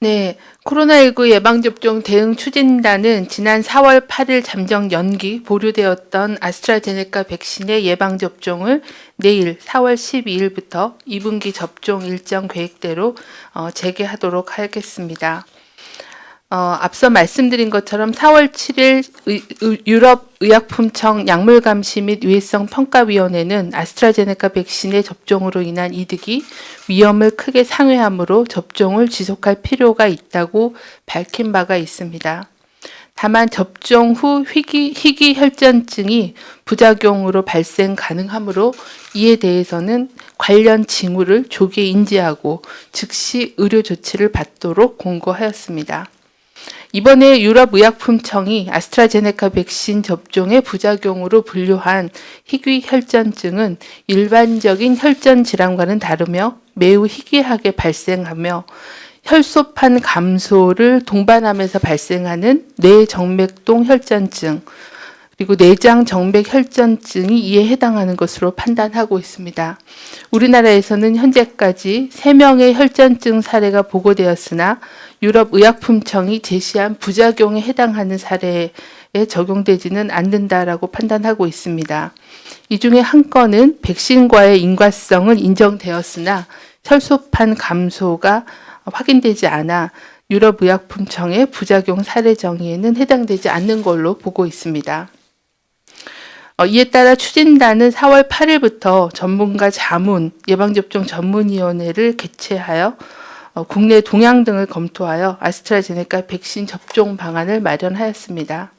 네, 코로나19 예방접종 대응 추진단은 지난 4월 8일 잠정 연기 보류되었던 아스트라제네카 백신의 예방접종을 내일 4월 12일부터 2분기 접종 일정 계획대로 재개하도록 하겠습니다. 앞서 말씀드린 것처럼 4월 7일 유럽의약품청 약물감시 및 유해성 평가위원회는 아스트라제네카 백신의 접종으로 인한 이득이 위험을 크게 상회하므로 접종을 지속할 필요가 있다고 밝힌 바가 있습니다. 다만 접종 후 희귀혈전증이 부작용으로 발생 가능하므로 이에 대해서는 관련 징후를 조기에 인지하고 즉시 의료 조치를 받도록 공고하였습니다. 이번에 유럽의약품청이 아스트라제네카 백신 접종의 부작용으로 분류한 희귀혈전증은 일반적인 혈전 질환과는 다르며 매우 희귀하게 발생하며 혈소판 감소를 동반하면서 발생하는 뇌정맥동 혈전증, 그리고 내장 정맥 혈전증이 이에 해당하는 것으로 판단하고 있습니다. 우리나라에서는 현재까지 3명의 혈전증 사례가 보고되었으나 유럽의약품청이 제시한 부작용에 해당하는 사례에 적용되지는 않는다라고 판단하고 있습니다. 이 중에 한 건은 백신과의 인과성은 인정되었으나 혈소판 감소가 확인되지 않아 유럽의약품청의 부작용 사례 정의에는 해당되지 않는 걸로 보고 있습니다. 이에 따라 추진단은 4월 8일부터 전문가 자문 예방접종 전문위원회를 개최하여 국내 동향 등을 검토하여 아스트라제네카 백신 접종 방안을 마련하였습니다.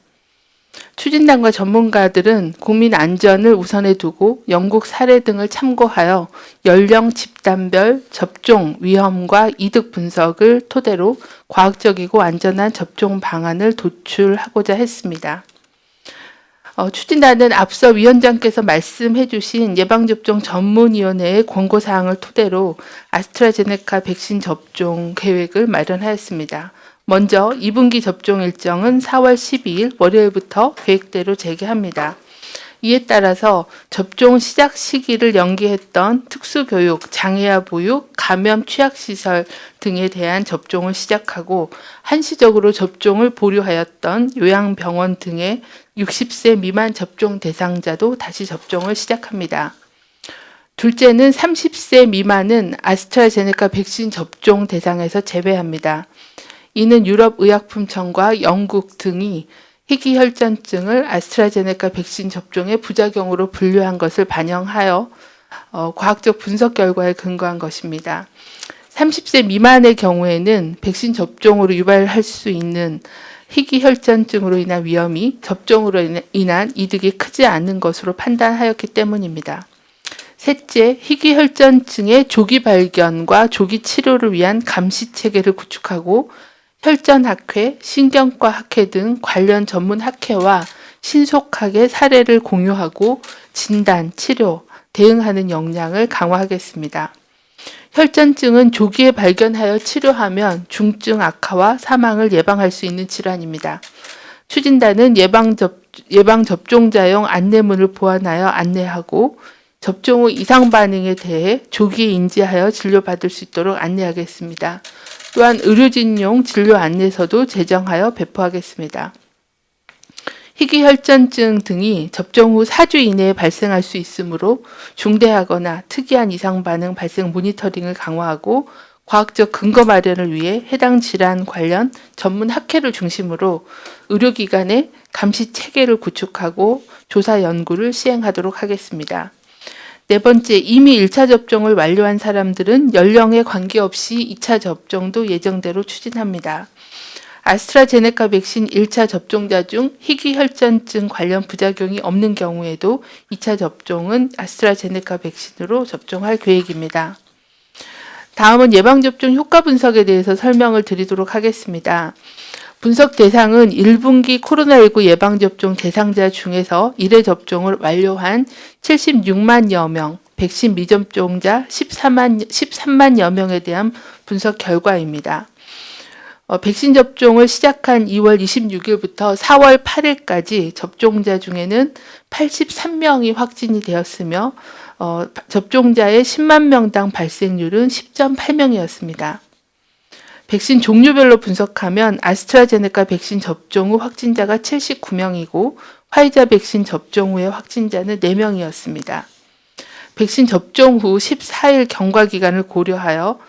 추진단과 전문가들은 국민 안전을 우선에 두고 영국 사례 등을 참고하여 연령 집단별 접종 위험과 이득 분석을 토대로 과학적이고 안전한 접종 방안을 도출하고자 했습니다. 추진단은 앞서 위원장께서 말씀해 주신 예방접종 전문위원회의 권고사항을 토대로 아스트라제네카 백신 접종 계획을 마련하였습니다. 먼저 2분기 접종 일정은 4월 12일 월요일부터 계획대로 재개합니다. 이에 따라서 접종 시작 시기를 연기했던 특수교육, 장애아 보육, 감염 취약시설 등에 대한 접종을 시작하고 한시적으로 접종을 보류하였던 요양병원 등의 60세 미만 접종 대상자도 다시 접종을 시작합니다. 둘째는 30세 미만은 아스트라제네카 백신 접종 대상에서 제외합니다. 이는 유럽의약품청과 영국 등이 희귀혈전증을 아스트라제네카 백신 접종의 부작용으로 분류한 것을 반영하여 과학적 분석 결과에 근거한 것입니다. 30세 미만의 경우에는 백신 접종으로 유발할 수 있는 희귀혈전증으로 인한 위험이 접종으로 인한 이득이 크지 않은 것으로 판단하였기 때문입니다. 셋째, 희귀혈전증의 조기 발견과 조기 치료를 위한 감시 체계를 구축하고 혈전학회, 신경과 학회 등 관련 전문 학회와 신속하게 사례를 공유하고 진단, 치료, 대응하는 역량을 강화하겠습니다. 혈전증은 조기에 발견하여 치료하면 중증 악화와 사망을 예방할 수 있는 질환입니다. 추진단은 예방접종자용 안내문을 보완하여 안내하고 접종 후 이상 반응에 대해 조기에 인지하여 진료받을 수 있도록 안내하겠습니다. 또한 의료진용 진료 안내서도 제정하여 배포하겠습니다. 희귀혈전증 등이 접종 후 4주 이내에 발생할 수 있으므로 중대하거나 특이한 이상 반응 발생 모니터링을 강화하고 과학적 근거 마련을 위해 해당 질환 관련 전문 학회를 중심으로 의료기관의 감시 체계를 구축하고 조사 연구를 시행하도록 하겠습니다. 네 번째, 이미 1차 접종을 완료한 사람들은 연령에 관계없이 2차 접종도 예정대로 추진합니다. 아스트라제네카 백신 1차 접종자 중 희귀혈전증 관련 부작용이 없는 경우에도 2차 접종은 아스트라제네카 백신으로 접종할 계획입니다. 다음은 예방접종 효과 분석에 대해서 설명을 드리도록 하겠습니다. 분석 대상은 1분기 코로나19 예방접종 대상자 중에서 1회 접종을 완료한 76만여 명, 백신 미접종자 13만여 명에 대한 분석 결과입니다. 백신 접종을 시작한 2월 26일부터 4월 8일까지 접종자 중에는 83명이 확진이 되었으며 접종자의 10만 명당 발생률은 10.8명이었습니다. 백신 종류별로 분석하면 아스트라제네카 백신 접종 후 확진자가 79명이고 화이자 백신 접종 후의 확진자는 4명이었습니다. 백신 접종 후 14일 경과 기간을 고려하여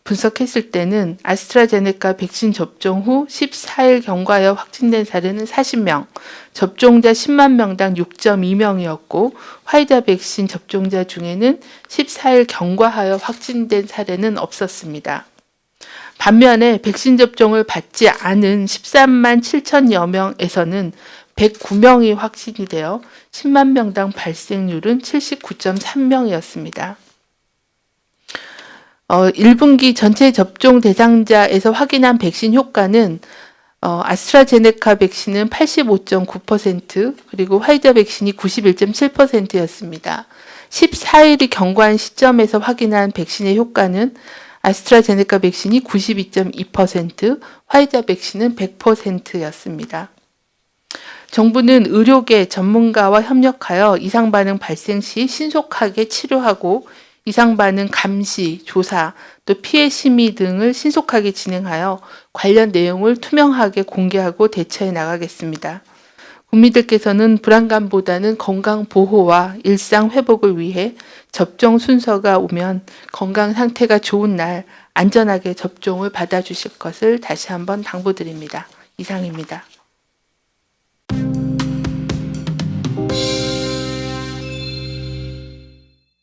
분석했을 때는 아스트라제네카 백신 접종 후 14일 경과하여 확진된 사례는 40명, 접종자 10만 명당 6.2명이었고 화이자 백신 접종자 중에는 14일 경과하여 확진된 사례는 없었습니다. 반면에 백신 접종을 받지 않은 13만 7천여 명에서는 109명이 확진이 되어 10만 명당 발생률은 79.3명이었습니다. 1분기 전체 접종 대상자에서 확인한 백신 효과는 아스트라제네카 백신은 85.9%, 그리고 화이자 백신이 91.7%였습니다. 14일이 경과한 시점에서 확인한 백신의 효과는 아스트라제네카 백신이 92.2%, 화이자 백신은 100%였습니다. 정부는 의료계 전문가와 협력하여 이상 반응 발생 시 신속하게 치료하고 이상 반응 감시, 조사, 또 피해 심의 등을 신속하게 진행하여 관련 내용을 투명하게 공개하고 대처해 나가겠습니다. 국민들께서는 불안감보다는 건강 보호와 일상 회복을 위해 접종 순서가 오면 건강 상태가 좋은 날 안전하게 접종을 받아주실 것을 다시 한번 당부드립니다. 이상입니다.